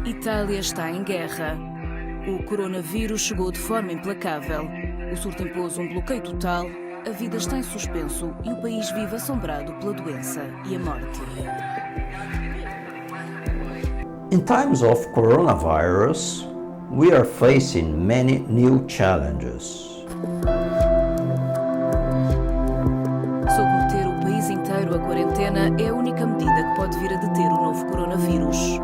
Itália está em guerra. O coronavírus chegou de forma implacável. O surto impôs um bloqueio total, a vida está em suspenso e o país vive assombrado pela doença e a morte. In times of coronavirus, we are facing many new challenges. Submeter o país inteiro à quarentena é a única medida que pode vir a deter o novo coronavírus.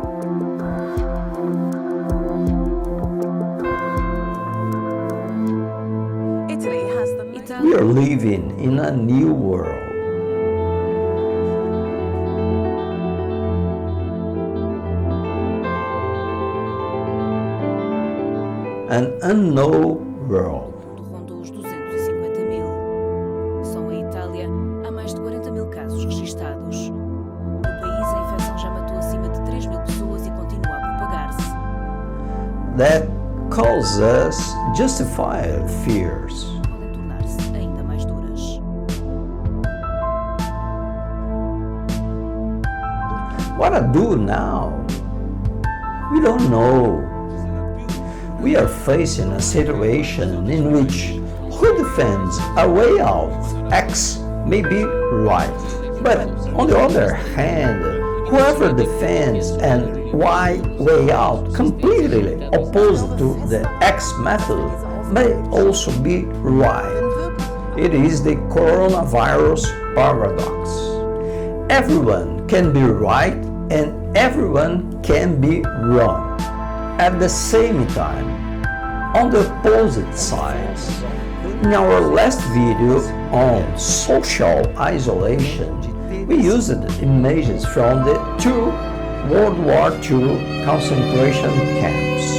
We are living in a new world. An unknown world. Rondou os 250 mil. Só em Itália há mais de 40 mil casos registados. No país, a infecção já matou acima de 3 mil pessoas e continua a propagar-se. That causes justified fears. Podem tornar-se ainda mais duras. What to do now? We don't know. We are facing a situation in which who defends a way out X may be right. But on the other hand, whoever defends an Y way out completely opposed to the X method may also be right. It is the coronavirus paradox. Everyone can be right and everyone can be wrong at the same time. On the opposite sides, in our last video on social isolation, we used images from the two World War II concentration camps.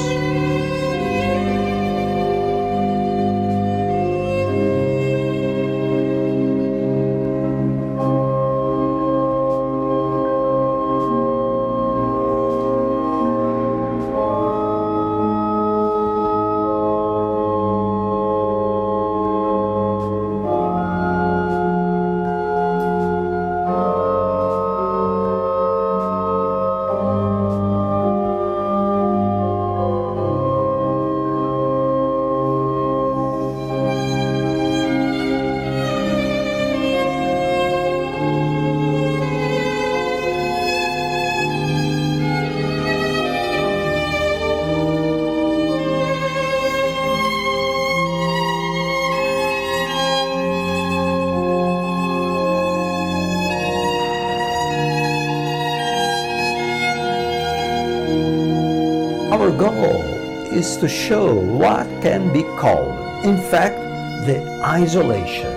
Our goal is to show what can be called, in fact, the isolation.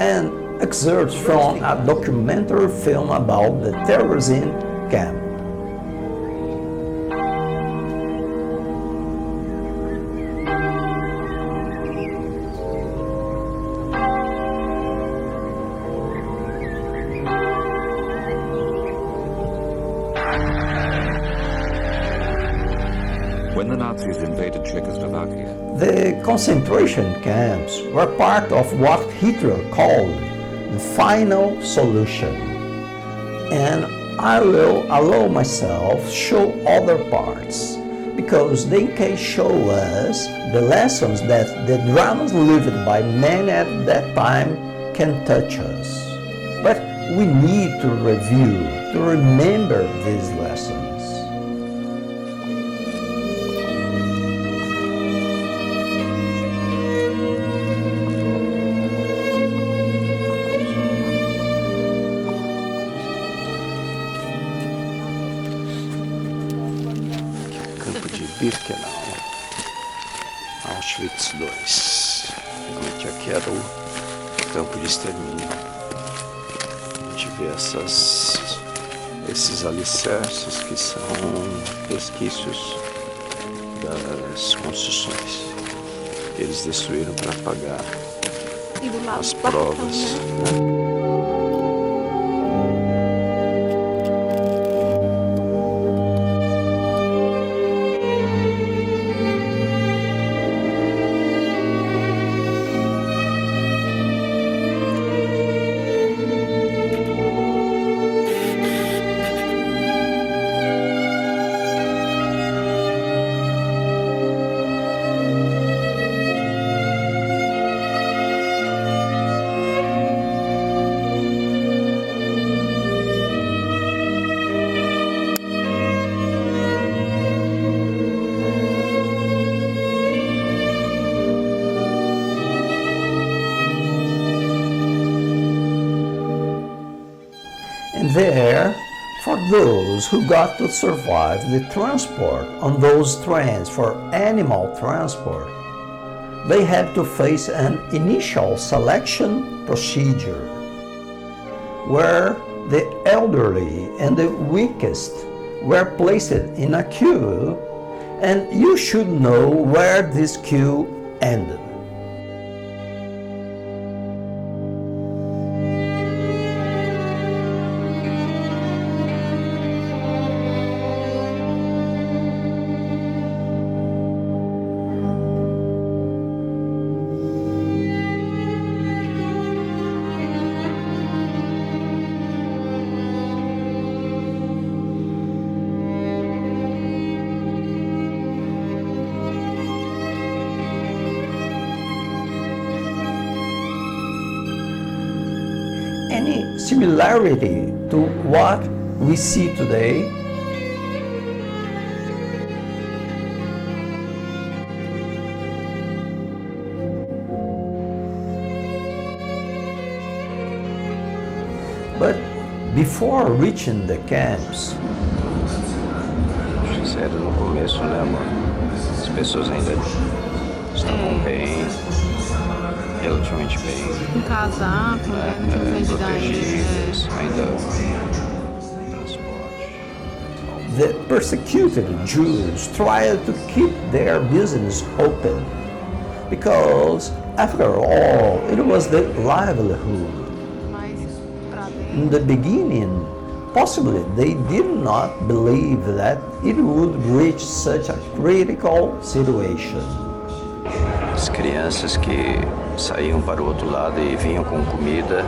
And excerpts from a documentary film about the Terezin camp. When the Nazis invaded Czechoslovakia, The concentration camps were part of what Hitler called the final solution. And I will allow myself show other parts, because they can show us the lessons that the dramas lived by men at that time can touch us. But we need to review, to remember these lessons. campo de Birkenau, Auschwitz II. Realmente aqui era o campo de extermínio. A gente vê esses alicerces que são resquícios das construções. Eles destruíram para apagar as provas. Né? And there, for those who got to survive the transport on those trains for animal transport, they had to face an initial selection procedure, where the elderly and the weakest were placed in a queue, and you should know where this queue ended. Any similarity to what we see today? But before reaching the camps, sério no começo, né, amor? As pessoas ainda estavam bem, relativamente bem. Com casaco, né? Protegidas, ainda transporte. the persecuted Jews tried to keep their business open because, after all, it was the livelihood. Mas pra dentro. In the beginning, possibly they did not believe that it would reach such a critical situation. As crianças que saíam para o outro lado e vinham com comida,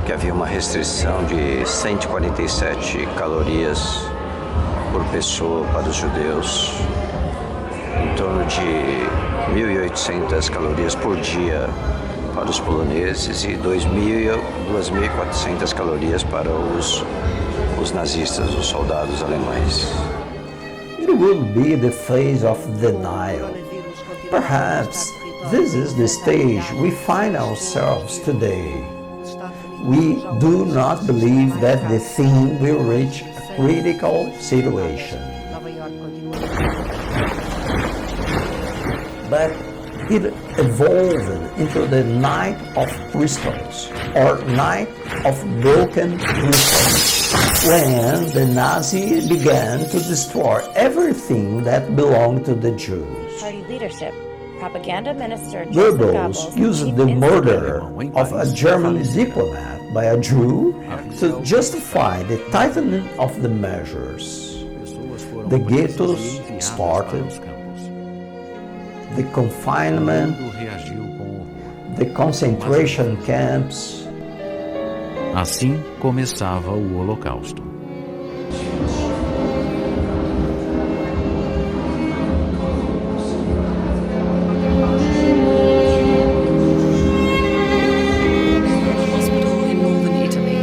que havia uma restrição de 147 calorias por pessoa para os judeus, em torno de 1.800 calorias por dia para os poloneses e 2.400 calorias para os nazistas, os soldados alemães. It will be the phase of denial. Perhaps this is the stage we find ourselves today. We do not believe that the thing will reach a critical situation. But it evolved into the night of crystals, or night of broken crystals, when the Nazis began to destroy everything that belonged to the Jews. Party leadership, propaganda minister Goebbels used the murder of a German diplomat by a Jew to justify the tightening of the measures. The ghettos started, the confinement, the concentration camps. Assim começava o Holocausto. Hospital in northern Italy.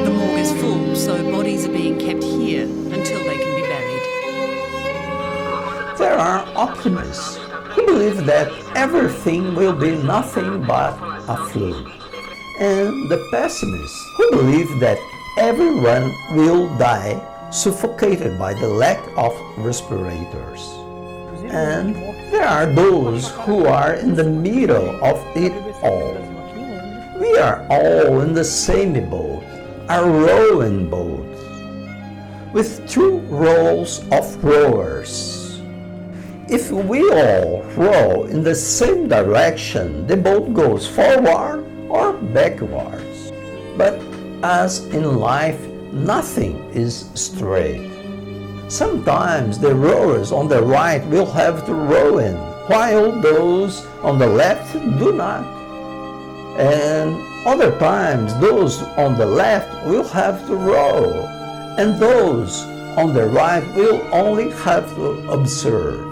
The morgue is full, so bodies are being kept here until they can be buried. There are optimists who believe that everything will be nothing but a fluke, and the pessimists who believe that everyone will die suffocated by the lack of respirators. And there are those who are in the middle of it all. We are all in the same boat, a rowing boat, with two rows of rowers. If we all row in the same direction, the boat goes forward or backwards. But as in life, nothing is straight. Sometimes the rowers on the right will have to row in, while those on the left do not. And other times those on the left will have to row, and those on the right will only have to observe.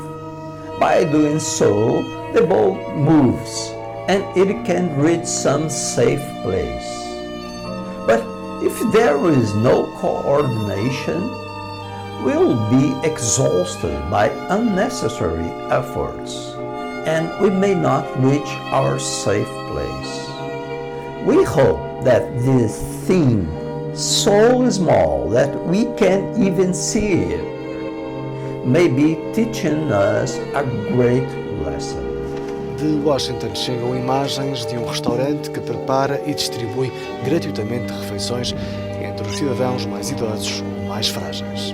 By doing so, the boat moves, and it can reach some safe place. But if there is no coordination, we'll be exhausted by unnecessary efforts, and we may not reach our safe place. We hope that this thing, so small that we can't even see it, may be teaching us a great lesson. De Washington chegam imagens de um restaurante que prepara e distribui gratuitamente refeições entre os cidadãos mais idosos ou mais frágeis.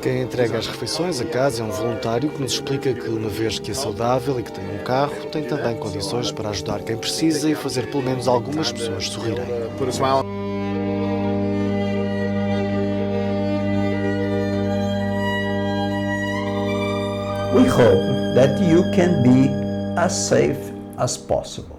Quem entrega as refeições a casa é um voluntário que nos explica que, uma vez que é saudável e que tem um carro, tem também condições para ajudar quem precisa e fazer pelo menos algumas pessoas sorrirem. We hope that you can be as safe as possible.